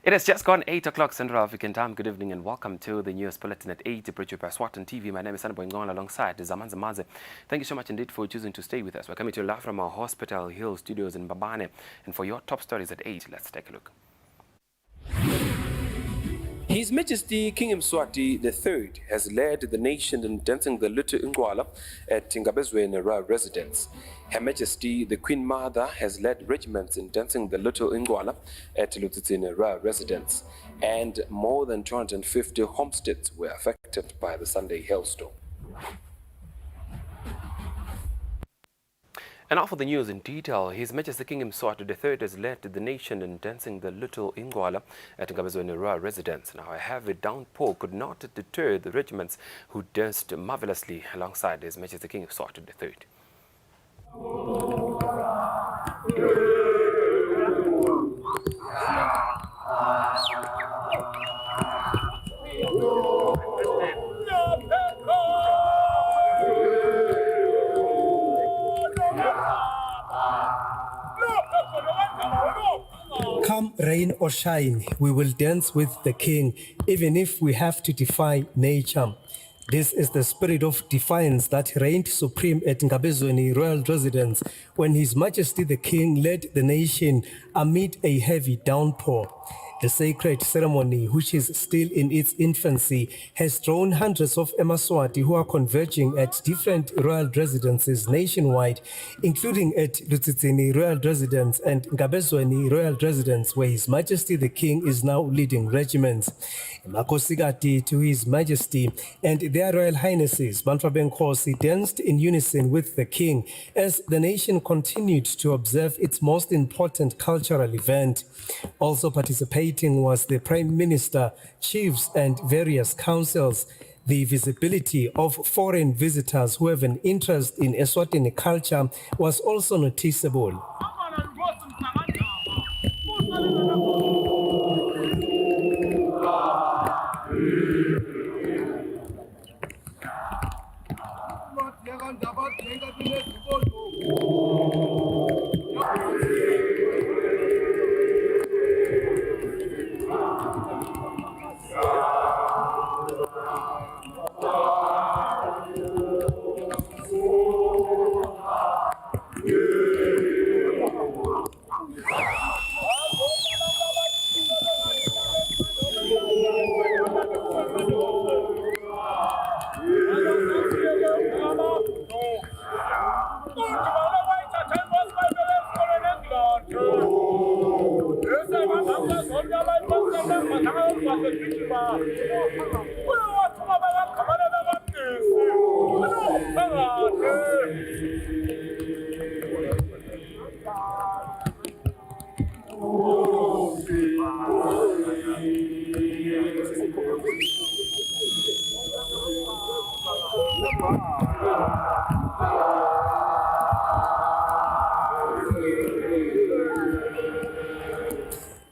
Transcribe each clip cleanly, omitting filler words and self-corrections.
It has just gone 8 o'clock Central African time. Good evening and welcome to the news bulletin at 8, produced by Eswatini TV. My name is Incwala alongside Zamanza Maze. Thank you so much indeed for choosing to stay with us. We're coming to you live from our Hospital Hill studios in Mbabane. And for your top stories at 8, let's take a look. His Majesty King Mswati III has led the nation in dancing the Little Incwala at Ngabezweni residence. Her Majesty the Queen Mother has led regiments in dancing the Little Incwala at Lutsitsini residence, and more than 250 homesteads were affected by the Sunday hailstorm. And now for the news in detail. His Majesty King Mswati III has led the nation in dancing the Little Incwala at Ngabezweni residence. Now, a heavy downpour could not deter the regiments who danced marvelously alongside His Majesty King Mswati III. Come rain or shine, we will dance with the king, even if we have to defy nature. This is the spirit of defiance that reigned supreme at Ngabezweni royal residence when His Majesty the King led the nation amid a heavy downpour. The sacred ceremony, which is still in its infancy, has drawn hundreds of Emaswati who are converging at different royal residences nationwide, including at Lutsitsini Royal Residence and Ngabezweni Royal Residence, where His Majesty the King is now leading regiments. Makosigati to His Majesty and their Royal Highnesses, Banfa Benkosi, danced in unison with the King as the nation continued to observe its most important cultural event. Also participating was the Prime Minister, chiefs and various councils. The visibility of foreign visitors who have an interest in Eswatini culture was also noticeable.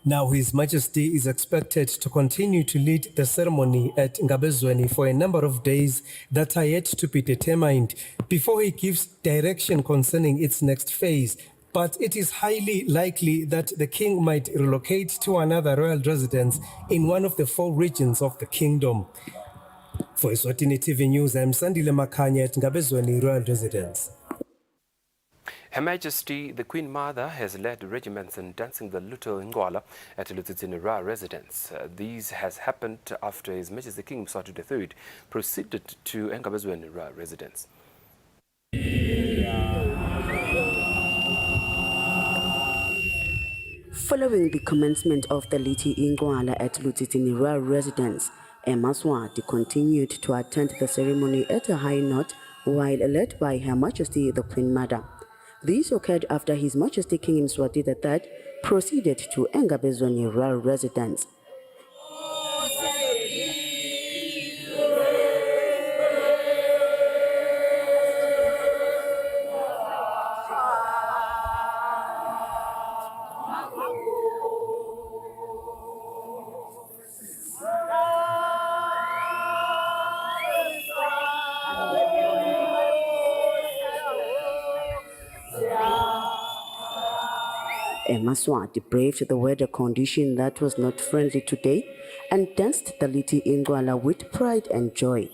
Now, His Majesty is expected to continue to lead the ceremony at Ngabezweni for a number of days that are yet to be determined before he gives direction concerning its next phase. But it is highly likely that the king might relocate to another royal residence in one of the 4 regions of the kingdom. For Eswatini TV News, I'm Sandile Makanya at Ngabezweni Royal Residence. Her Majesty the Queen Mother has led regiments in dancing the Little Incwala at Lutsitsini residence. This has happened after His Majesty King Mswati III proceeded to Ngabezweni residence. Following the commencement of the Little Incwala at Lutsitsini residence, Emaswati continued to attend the ceremony at a high note while led by Her Majesty the Queen Mother. This occurred after His Majesty King Mswati III proceeded to Ngabezweni royal residence. Maswati braved the weather condition that was not friendly today and danced the Liti Incwala with pride and joy.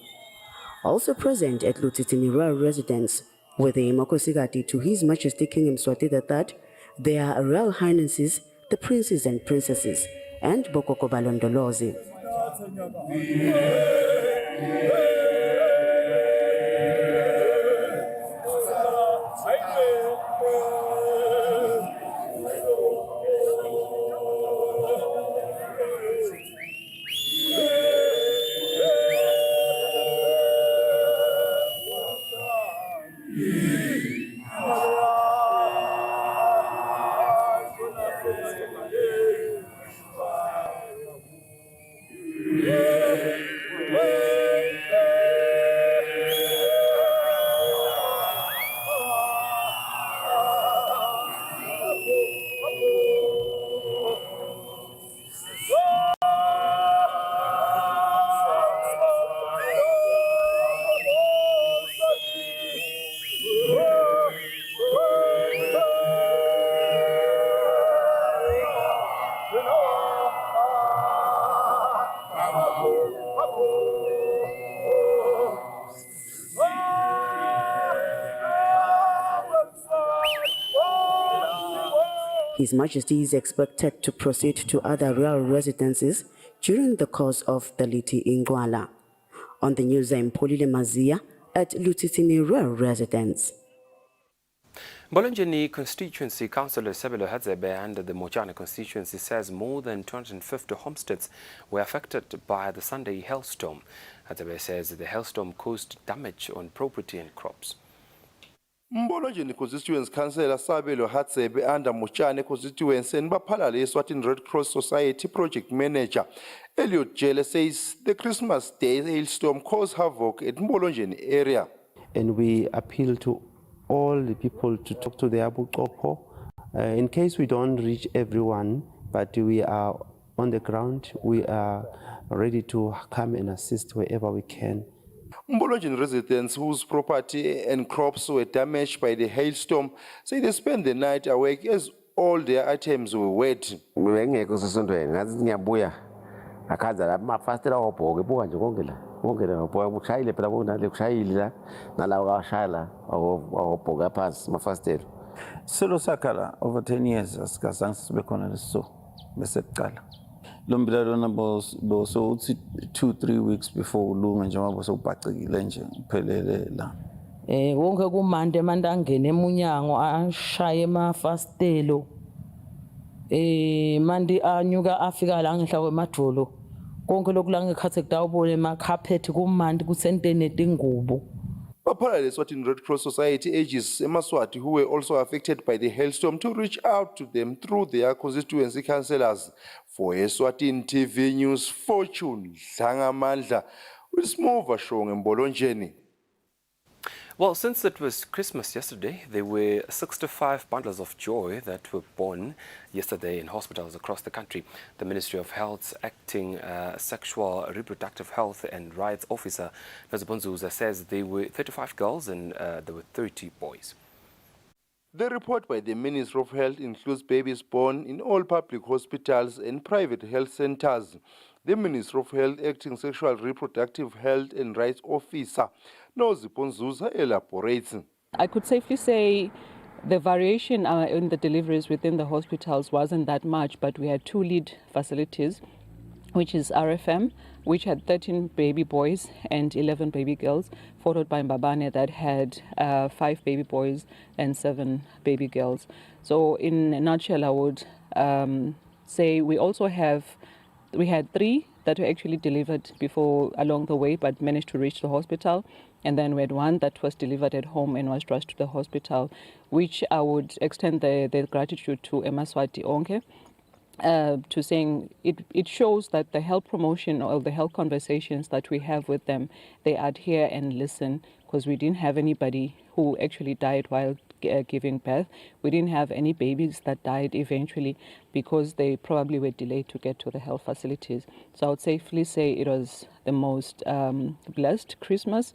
Also present at Lutitini Royal Residence with the Makosigati to His Majesty King Mswati III, there are Royal Highnesses, the princes and princesses, and Bokoko Balondolozi. His Majesty is expected to proceed to other royal residences during the course of the Liti Incwala. On the news, I'm Polile Mazia at Lutitini Royal Residence. Bolonjeni Constituency Councillor Sebelo Hadzebe and the Mojane constituency says more than 250 homesteads were affected by the Sunday hailstorm. Hadzebe says the hailstorm caused damage on property and crops. Mbolonjeni Constituency Councillor Sabelo Hatsebe and Mochane Constituency and Bapalale Eswatini Red Cross Society Project Manager Elliot Jele says the Christmas Day hailstorm caused havoc at Mbolonjeni area. And we appeal to all the people to talk to the Abukopo. In case we don't reach everyone, but we are on the ground, we are ready to come and assist wherever we can. Mbolonjeni residents whose property and crops were damaged by the hailstorm say they spent the night awake as all their items were wet. Solo sakala over 10 years asikazange sibe khona leso bese kuqala. Lo mbila lona boso uthi 2-3 weeks before ulunga njengoba bosubhacekile nje uphelele la. Wonke kumande manje angene emunyango ashaye emafastelo. Mandi anyuka afika la ngehla kwemadolo. Konke lokhu la ngekhathe kudawubole emacarpet kumandi kusentene tingubo. Bapalale Eswatini Red Cross Society urges Maswati who were also affected by the hailstorm to reach out to them through their constituency councillors. For Eswatini TV News, Fortune Dlangamandla with Smova Shong Mbolonjeni. Well, since it was Christmas yesterday, there were 65 bundles of joy that were born yesterday in hospitals across the country. The Ministry of Health's acting Sexual Reproductive Health and Rights Officer, Nozibonzuza, says there were 35 girls and there were 30 boys. The report by the Ministry of Health includes babies born in all public hospitals and private health centers. The Ministry of Health acting Sexual Reproductive Health and Rights Officer, Nozibonzuza, elaborates. I could safely say the variation in the deliveries within the hospitals wasn't that much, but we had 2 lead facilities, which is RFM, which had 13 baby boys and 11 baby girls, followed by Mbabane that had 5 baby boys and 7 baby girls. So in a nutshell, I would say we had 3 that were actually delivered before along the way but managed to reach the hospital. And then we had 1 that was delivered at home and was rushed to the hospital, which I would extend the gratitude to Maswati Onke, to saying it shows that the health promotion or the health conversations that we have with them, they adhere and listen, because we didn't have anybody who actually died while giving birth. We didn't have any babies that died eventually because they probably were delayed to get to the health facilities. So I would safely say it was the most blessed Christmas.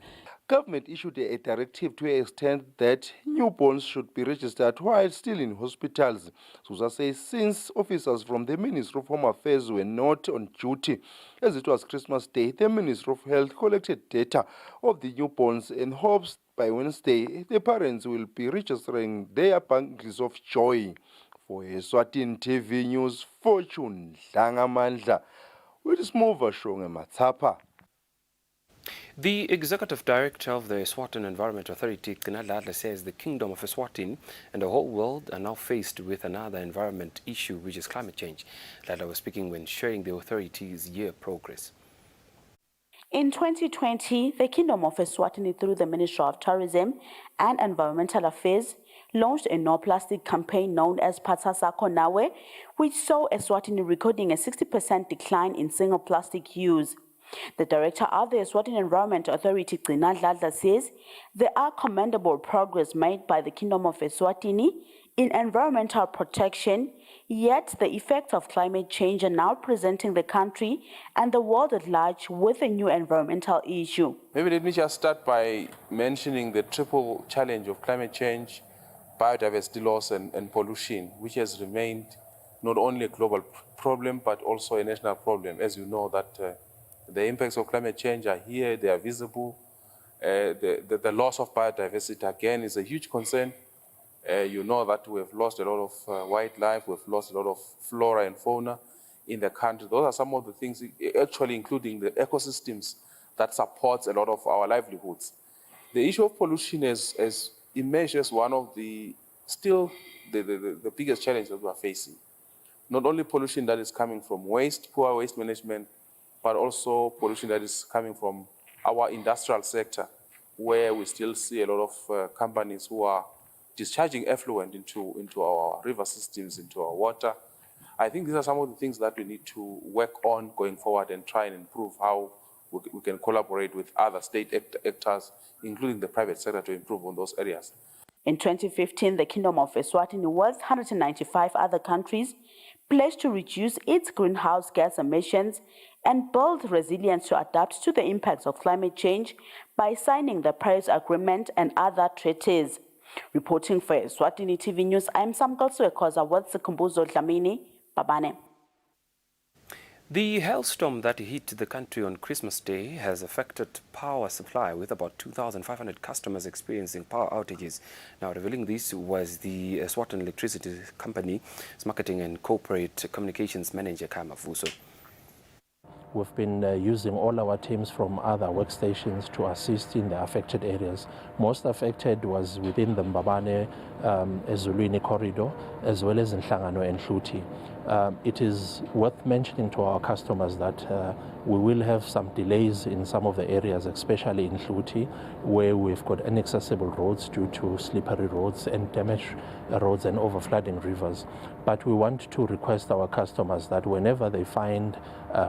government issued a directive to extend that newborns should be registered while still in hospitals. Susa says since officers from the Ministry of Home Affairs were not on duty, as it was Christmas Day, the Ministry of Health collected data of the newborns and hopes by Wednesday the parents will be registering their bundles of joy. For Eswatini TV News, Fortune Dlangamandla, with Smova Shonge Matsapa. The executive director of the Eswatini Environment Authority, Ladla, says the Kingdom of Eswatini and the whole world are now faced with another environment issue, which is climate change. Ladla was speaking when sharing the authority's year progress. In 2020, the Kingdom of Eswatini, through the Ministry of Tourism and Environmental Affairs, launched a no plastic campaign known as Patsasako Nawe, which saw Eswatini recording a 60% decline in single plastic use. The director of the Eswatini Environment Authority, Ladla, says there are commendable progress made by the Kingdom of Eswatini in environmental protection, yet the effects of climate change are now presenting the country and the world at large with a new environmental issue. Maybe let me just start by mentioning the triple challenge of climate change, biodiversity loss and pollution, which has remained not only a global problem but also a national problem. As you know that the impacts of climate change are here, they are visible. The loss of biodiversity, again, is a huge concern. You know that we have lost a lot of wildlife, we've lost a lot of flora and fauna in the country. Those are some of the things, actually including the ecosystems that supports a lot of our livelihoods. The issue of pollution has emerged as one of the biggest challenges that we are facing. Not only pollution that is coming from waste, poor waste management, but also pollution that is coming from our industrial sector, where we still see a lot of companies who are discharging effluent into our river systems, into our water. I think these are some of the things that we need to work on going forward and try and improve how we can collaborate with other state actors, including the private sector, to improve on those areas. In 2015, the Kingdom of Eswatini, with 195 other countries, pledged to reduce its greenhouse gas emissions and build resilience to adapt to the impacts of climate change by signing the Paris Agreement and other treaties. Reporting for Eswatini TV News, I am Samkal Suekoza with Sikumbuzo Dlamini, Babane. The hailstorm that hit the country on Christmas Day has affected power supply, with about 2,500 customers experiencing power outages. Now, revealing this was the Eswatini Electricity Company's Marketing and Corporate Communications Manager, Kama Fuso. We've been using all our teams from other workstations to assist in the affected areas. Most affected was within the Mbabane Ezulwini corridor, as well as in Hlangano and Hluti. It is worth mentioning to our customers that we will have some delays in some of the areas, especially in Hluti, where we've got inaccessible roads due to slippery roads and damaged roads and overflooding rivers. But we want to request our customers that whenever they find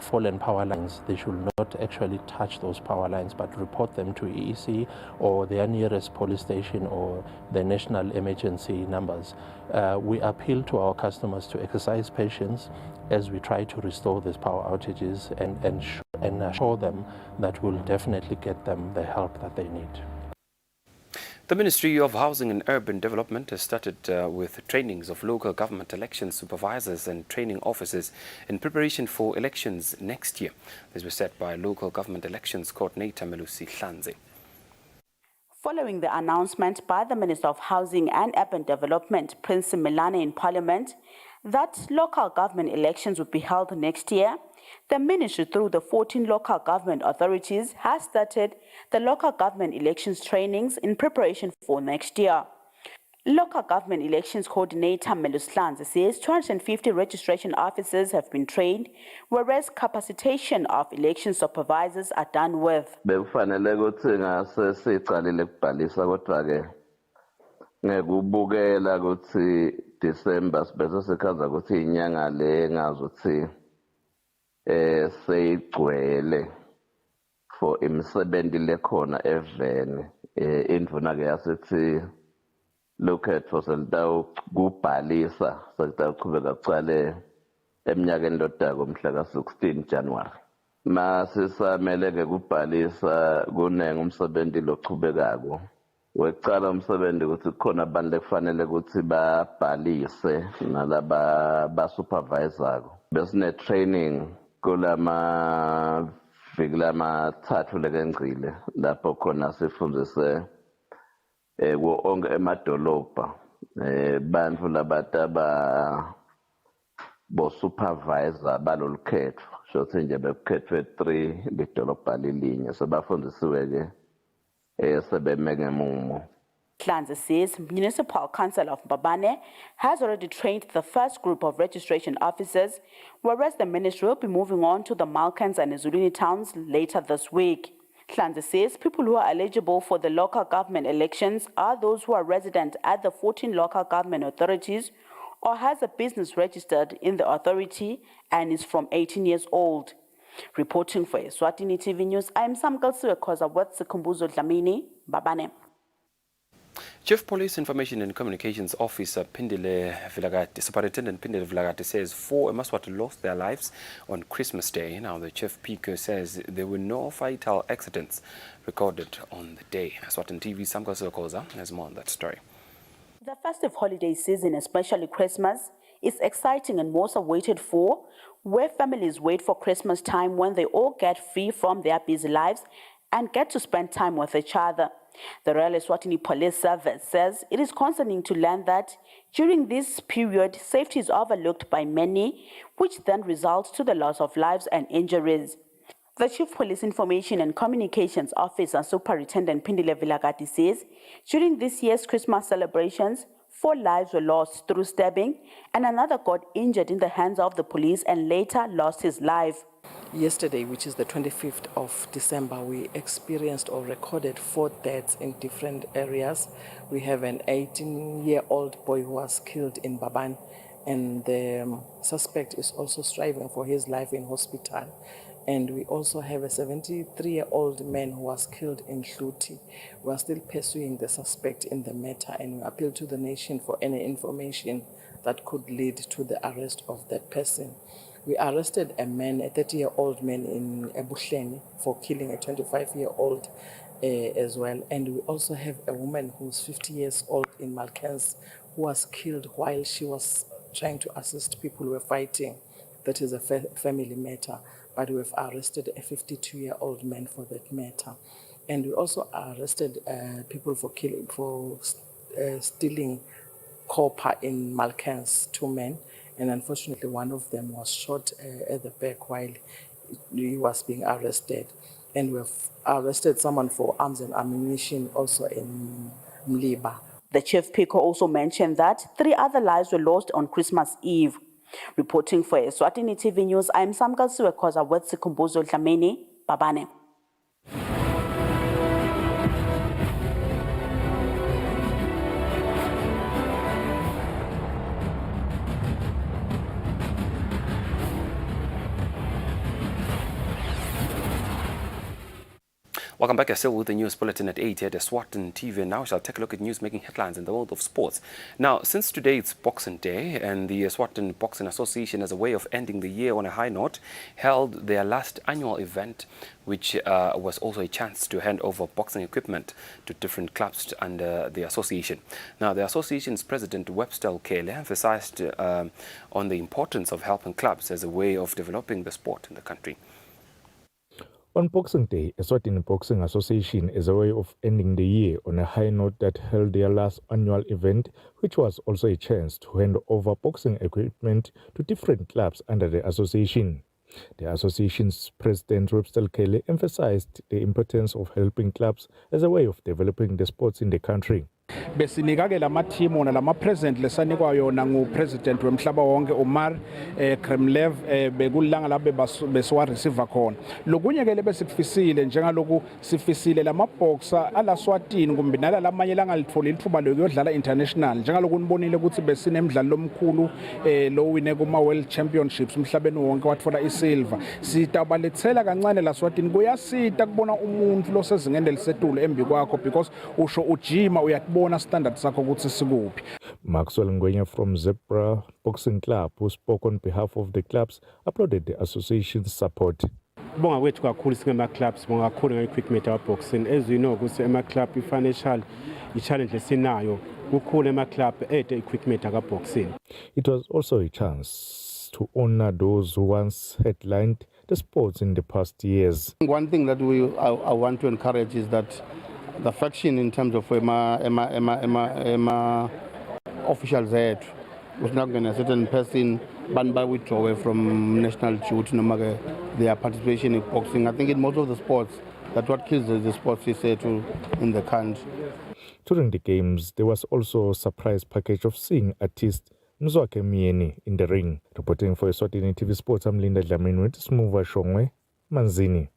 fallen power lines, they should not actually touch those power lines, but report them to EEC or their nearest police station or the national emergency numbers. We appeal to our customers to exercise patience as we try to restore these power outages and assure them that we'll definitely get them the help that they need. The Ministry of Housing and Urban Development has started with trainings of local government election supervisors and training officers in preparation for elections next year. This was said by local government elections coordinator Melusi Hlanze. Following the announcement by the Minister of Housing and Urban Development, Prince Milane, in Parliament, that local government elections would be held next year, the ministry, through the 14 local government authorities, has started the local government elections trainings in preparation for next year. Local government elections coordinator Melusi Hlanze says 250 registration officers have been trained, whereas capacitation of election supervisors are done with. Bekufanele ukuthi ngasiqalile ukubhalisa kodwa ke ngekubukela ukuthi December sibese sikhaza ukuthi inyanga le ngazi ukuthi seyigcwele for imisebenzi lekhona evene indvuna ke yasithi lokhetho selitawu kubhalisa sekutaqhubeka kucale eminyakeni lodako mhla ka 16 January. Masisamele ke kubhalisa kunenge umsebenzi loqhubekako. Wekucala umsebenzi ukuthi kukhona abantu lekufanele ukuthi babhalise nalaba basupervisorako. Besine training kulama viki lamathathu lekengcile lapho khona sifundise kuwo onke emadolobha bantu labataba bo supervisor balolukhetho shothi nje bekukhethwe 3 lidolobha lilinye sebafundisiwe ke sebeme ngemumo. Hlanze says Municipal Council of Mbabane has already trained the first group of registration officers, whereas the ministry will be moving on to the Malkans and Ezulwini towns later this week. Hlanze says people who are eligible for the local government elections are those who are resident at the 14 local government authorities or has a business registered in the authority and is from 18 years old. Reporting for Eswatini TV News, I am Samkal Suekoza with Sikumbuzo Dlamini, Mbabane. Chief Police Information and Communications Officer Pindile Vilagati, Superintendent Pindile Vilagati says 4 Emaswati lost their lives on Christmas Day. Now the Chief Pico says there were no fatal accidents recorded on the day. Eswatini TV Samkal Suekoza has more on that story. The festive holiday season, especially Christmas, is exciting and most are waited for, where families wait for Christmas time when they all get free from their busy lives and get to spend time with each other. The Royal Eswatini Police Service says it is concerning to learn that during this period, safety is overlooked by many, which then results to the loss of lives and injuries. The Chief Police Information and Communications Officer, Superintendent Pindile Vilagati, says during this year's Christmas celebrations, 4 lives were lost through stabbing and another got injured in the hands of the police and later lost his life. Yesterday, which is the 25th of December, we experienced or recorded 4 deaths in different areas. We have an 18-year-old boy who was killed in Baban, and the suspect is also striving for his life in hospital. And we also have a 73-year-old man who was killed in Hluti. We are still pursuing the suspect in the matter, and we appeal to the nation for any information that could lead to the arrest of that person. We arrested a man, a 30-year-old man in Ebuhleni for killing a 25-year-old as well. And we also have a woman who's 50 years old in Malkans who was killed while she was trying to assist people who were fighting. That is a family matter. But we've arrested a 52-year-old man for that matter. And we also arrested people for stealing copper in Malkans, 2 men. And unfortunately, one of them was shot at the back while he was being arrested. And we've arrested someone for arms and ammunition also in Mliba. The Chief Pico also mentioned that 3 other lives were lost on Christmas Eve. Reporting for Eswatini TV News, I am Samkal Suekoza with Sikumbuzo Dlamini, Mbabane. Welcome back. Still with the news bulletin at 8 here at Eswatini TV. Now we shall take a look at news making headlines in the world of sports. Now, since today it's Boxing Day, and the Eswatini Boxing Association, as a way of ending the year on a high note, held their last annual event, which was also a chance to hand over boxing equipment to different clubs under the association. Now, the association's president, Webster Kele, emphasized on the importance of helping clubs as a way of developing the sport in the country. On Boxing Day, Eswatini Boxing Association is a way of ending the year on a high note that held their last annual event, which was also a chance to hand over boxing equipment to different clubs under the association. The association's president, Webster Kele, emphasized the importance of helping clubs as a way of developing the sports in the country. Besinika-ke lama team wona lama present lesanikwa yona ngu-president wemhlaba wonke Omar Kremlev bekulanga la besiwa receiver khona. Lokunye-ke lebesikufisile njengaloku sifisile lama boxer ala Swatini kumbe nala lamanye langalitfoli ithuba lokuyodlala international njengaloku nibonile ukuthi besinemidlalo omkhulu lo wine kuma World Championships umhlabeni wonke watfola isilver. Sitabalethela kancane la Swatini kuyasita kubona umuntu losezingeni elisetulu embi kwakho because usho ujima uyatibona standard sakho ukuthi sikuphi. Maxwell Ngwenya from Zebra Boxing Club, who spoke on behalf of the clubs, applauded the association's support. Bonga kwethu kakhulu singema clubs bonga kakhulu nge-equipment boxing. As you know ukuthi ema-club i-financial i-challenge esinayo kukhulu ema-club equipment boxing. It was also a chance to honor those who once headlined the sports in the past years. One thing that I want to encourage is that the faction in terms of officials there was not going to certain person by withdraw away from national duty no matter their participation in boxing. I think in most of the sports that's what kills the sports is in the country. During the games, there was also a surprise package of seeing artist Mzwakhe Mieni in the ring. Reporting for Eswatini TV Sports, I'm Linda Dlamini with Smuva Shongwe, Manzini.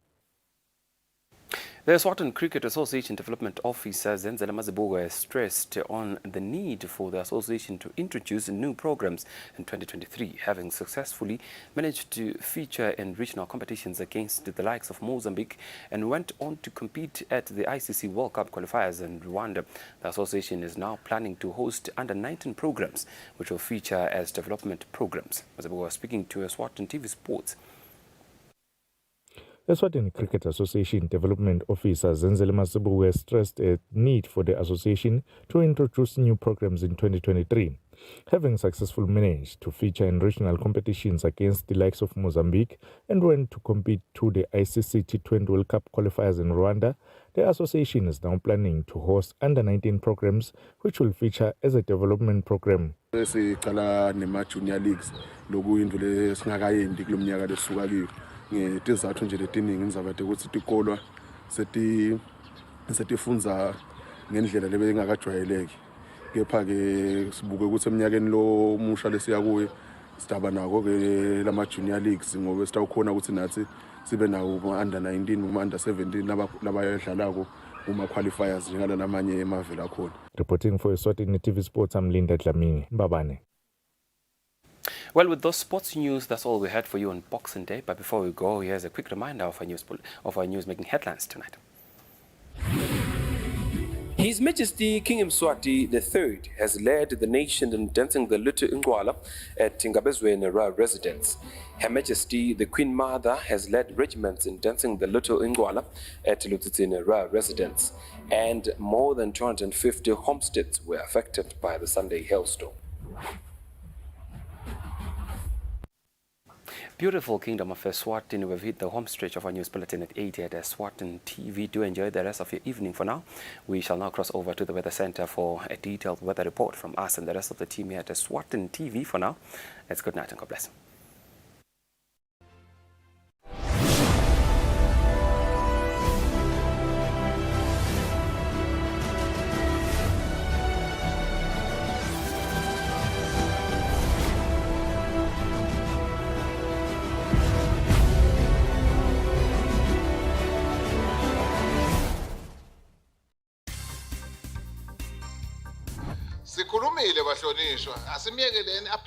The Eswatini Cricket Association Development Officer Zenzele Mazibuko has stressed on the need for the association to introduce new programs in 2023, having successfully managed to feature in regional competitions against the likes of Mozambique and went on to compete at the ICC World Cup qualifiers in Rwanda. The association is now planning to host under-19 programs, which will feature as development programs. Mazibuko was speaking to Eswatini TV Sports. The Eswatini Cricket Association Development Officer Zenzele Mazibuko has stressed a need for the association to introduce new programs in 2023. Having successfully managed to feature in regional competitions against the likes of Mozambique and went to compete to the ICC T20 World Cup qualifiers in Rwanda, the association is now planning to host under-19 programs which will feature as a development program. Junior leagues ngetizathu nje letiningi ngizabade ukuthi tikolwa setifunza ngendlela lebengakajwayeleki kepha ke sibuke ukuthi eminyakeni lo musha lesiya kuye sidaba nako ke lama junior leagues ngoba sitawukhona ukuthi nathi sibe nawo under 19 under 17 labayadlalako uma qualifiers njengala namanye emavela khona. Reporting for Eswatini TV Sports, I'm Linda Dlamini, Mbabane. Well, with those sports news, that's all we had for you on Boxing Day. But before we go, here's a quick reminder of our news making headlines tonight. His Majesty King Mswati III has led the nation in dancing the Little Incwala at Ngabezweni residence. Her Majesty the Queen Mother has led regiments in dancing the Little Incwala at Lutsitsini residence, and more than 250 homesteads were affected by the Sunday hailstorm. Beautiful Kingdom of Eswatini. We've hit the home stretch of our news bulletin at 8 at Eswatini TV. Do enjoy the rest of your evening for now. We shall now cross over to the weather center for a detailed weather report from us and the rest of the team here at Eswatini TV. For now, it's good night and God bless. Sikhulumile bahlonishwa, asimyekeleni